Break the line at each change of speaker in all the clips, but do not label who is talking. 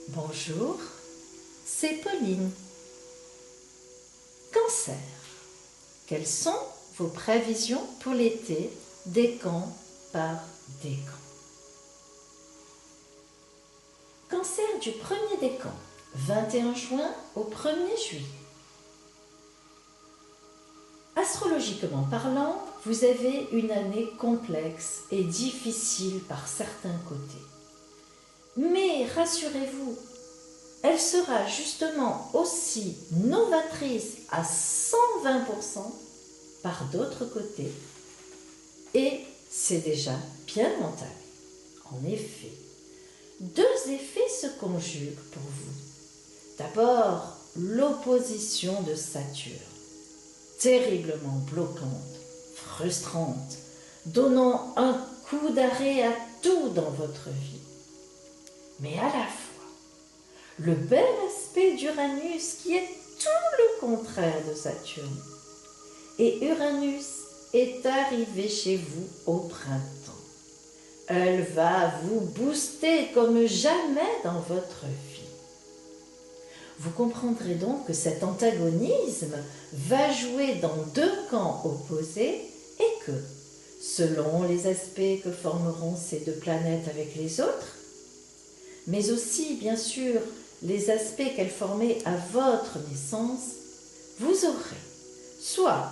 Bonjour, c'est Pauline. Cancer, quelles sont vos prévisions pour l'été, décan par décan? Cancer du premier décan, 21 juin au 1er juillet. Astrologiquement parlant, vous avez une année complexe et difficile par certains côtés. Mais rassurez-vous, elle sera justement aussi novatrice à 120% par d'autres côtés. Et c'est déjà bien entamé. En effet, deux effets se conjuguent pour vous. D'abord, l'opposition de Saturne, terriblement bloquante, frustrante, donnant un coup d'arrêt à tout dans votre vie. Mais à la fois, le bel aspect d'Uranus qui est tout le contraire de Saturne. Et Uranus est arrivé chez vous au printemps. Elle va vous booster comme jamais dans votre vie. Vous comprendrez donc que cet antagonisme va jouer dans deux camps opposés et que, selon les aspects que formeront ces deux planètes avec les autres, mais aussi, bien sûr, les aspects qu'elles formaient à votre naissance, vous aurez soit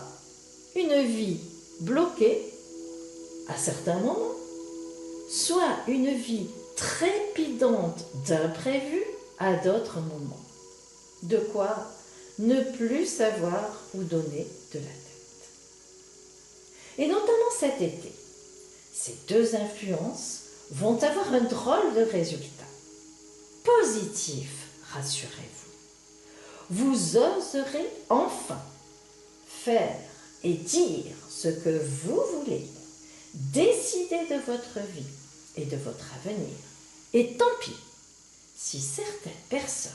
une vie bloquée à certains moments, soit une vie trépidante d'imprévus à d'autres moments. De quoi ne plus savoir où donner de la tête. Et notamment cet été, ces deux influences vont avoir un drôle de résultat. Positif, rassurez-vous. Vous oserez enfin faire et dire ce que vous voulez, décider de votre vie et de votre avenir. Et tant pis si certaines personnes,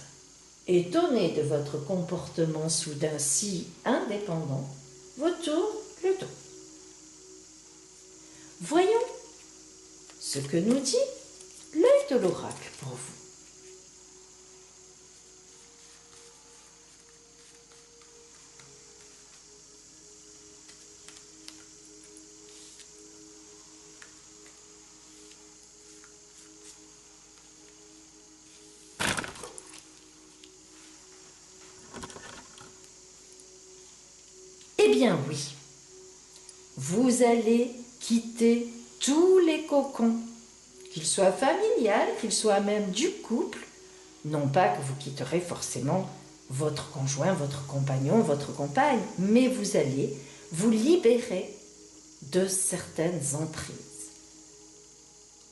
étonnées de votre comportement soudain si indépendant, vous tournent le dos. Voyons ce que nous dit l'œil de l'oracle pour vous. Eh bien oui, vous allez quitter tous les cocons, qu'ils soient familiales, qu'ils soient même du couple, non pas que vous quitterez forcément votre conjoint, votre compagnon, votre compagne, mais vous allez vous libérer de certaines emprises,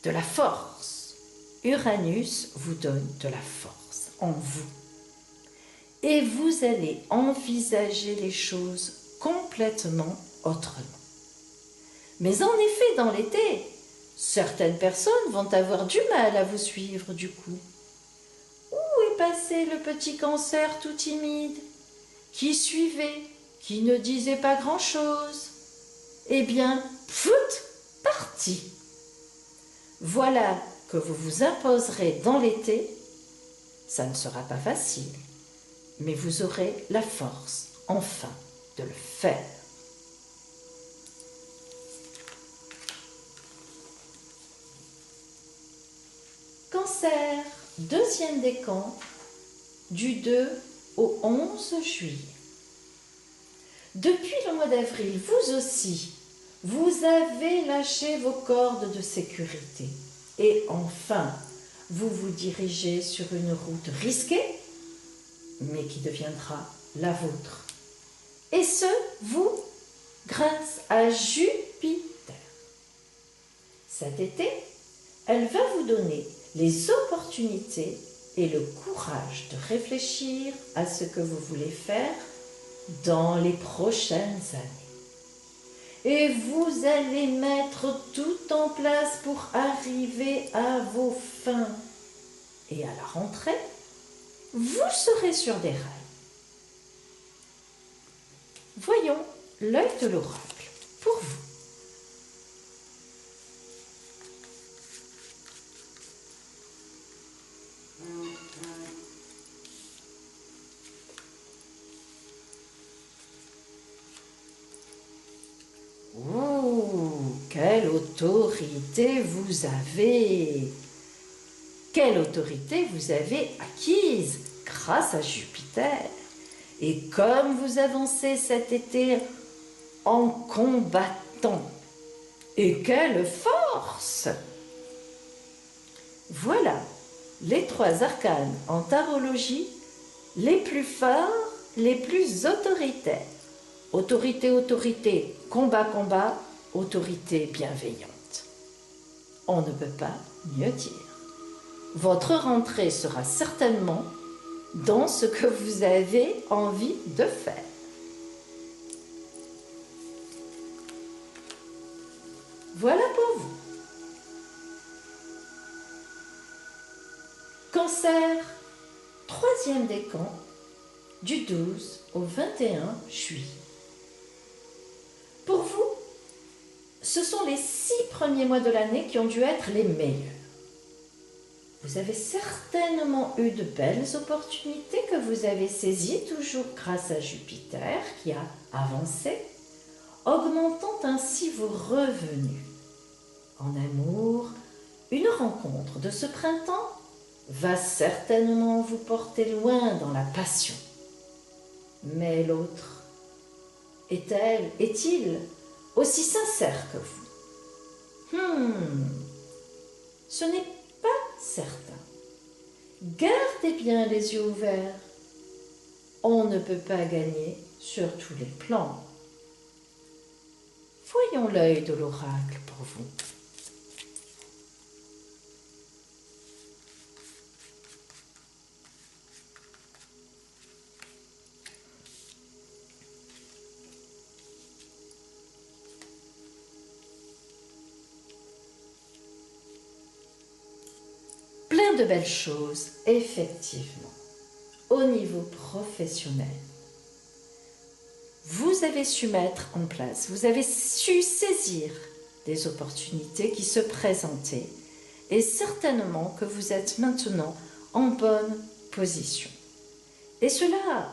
de la force. Uranus vous donne de la force en vous. Et vous allez envisager les choses complètement autrement. Mais en effet, dans l'été, certaines personnes vont avoir du mal à vous suivre du coup. Où est passé le petit Cancer tout timide, qui suivait, qui ne disait pas grand-chose? Eh bien, pfout, parti. Voilà que vous vous imposerez dans l'été. Ça ne sera pas facile, mais vous aurez la force, enfin, de le faire. Cancer, deuxième décan, du 2 au 11 juillet. Depuis le mois d'avril, vous aussi, vous avez lâché vos cordes de sécurité. Et enfin, vous vous dirigez sur une route risquée, mais qui deviendra la vôtre. Et ce, vous, grâce à Jupiter. Cet été, elle va vous donner les opportunités et le courage de réfléchir à ce que vous voulez faire dans les prochaines années. Et vous allez mettre tout en place pour arriver à vos fins. Et à la rentrée, vous serez sur des rails. Voyons l'œil de l'oracle pour vous. quelle autorité vous avez? Quelle autorité vous avez acquise grâce à Jupiter? Et comme vous avancez cet été en combattant, et quelle force! Voilà les 3 arcanes en tarologie les plus forts, les plus autoritaires. Autorité, autorité, combat, combat, autorité bienveillante. On ne peut pas mieux dire. Votre rentrée sera certainement dans ce que vous avez envie de faire. Voilà pour vous. Cancer, 3e décan, du 12 au 21 juillet. Pour vous, ce sont les 6 premiers mois de l'année qui ont dû être les meilleurs. Vous avez certainement eu de belles opportunités que vous avez saisies, toujours grâce à Jupiter qui a avancé, augmentant ainsi vos revenus. En amour, une rencontre de ce printemps va certainement vous porter loin dans la passion. Mais l'autre, est-il aussi sincère que vous? Ce n'est pas certain. Gardez bien les yeux ouverts. On ne peut pas gagner sur tous les plans. Voyons l'œil de l'oracle pour vous. Plein de belles choses, effectivement, au niveau professionnel. Vous avez su mettre en place, vous avez su saisir des opportunités qui se présentaient et certainement que vous êtes maintenant en bonne position. Et cela,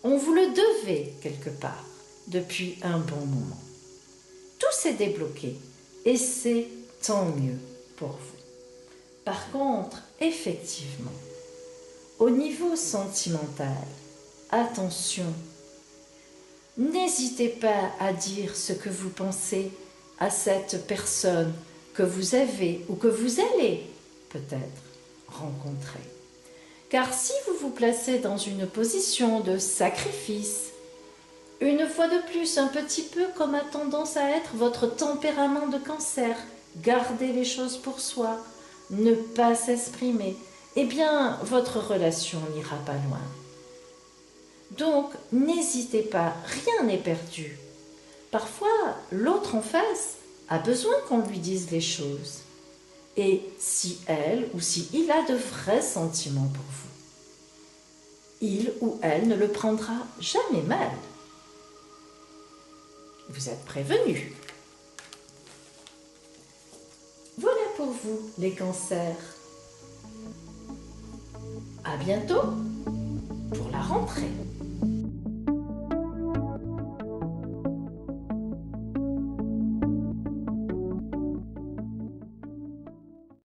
on vous le devait quelque part depuis un bon moment. Tout s'est débloqué et c'est tant mieux pour vous. Par contre, effectivement, au niveau sentimental, attention, n'hésitez pas à dire ce que vous pensez à cette personne que vous avez ou que vous allez peut-être rencontrer. Car si vous vous placez dans une position de sacrifice, une fois de plus, un petit peu comme a tendance à être votre tempérament de cancer, garder les choses pour soi, ne pas s'exprimer, eh bien, votre relation n'ira pas loin. Donc, n'hésitez pas, rien n'est perdu. Parfois, l'autre en face a besoin qu'on lui dise les choses. Et si elle ou si il a de vrais sentiments pour vous, il ou elle ne le prendra jamais mal. Vous êtes prévenus. Voilà pour vous, les cancers. À bientôt pour la rentrée.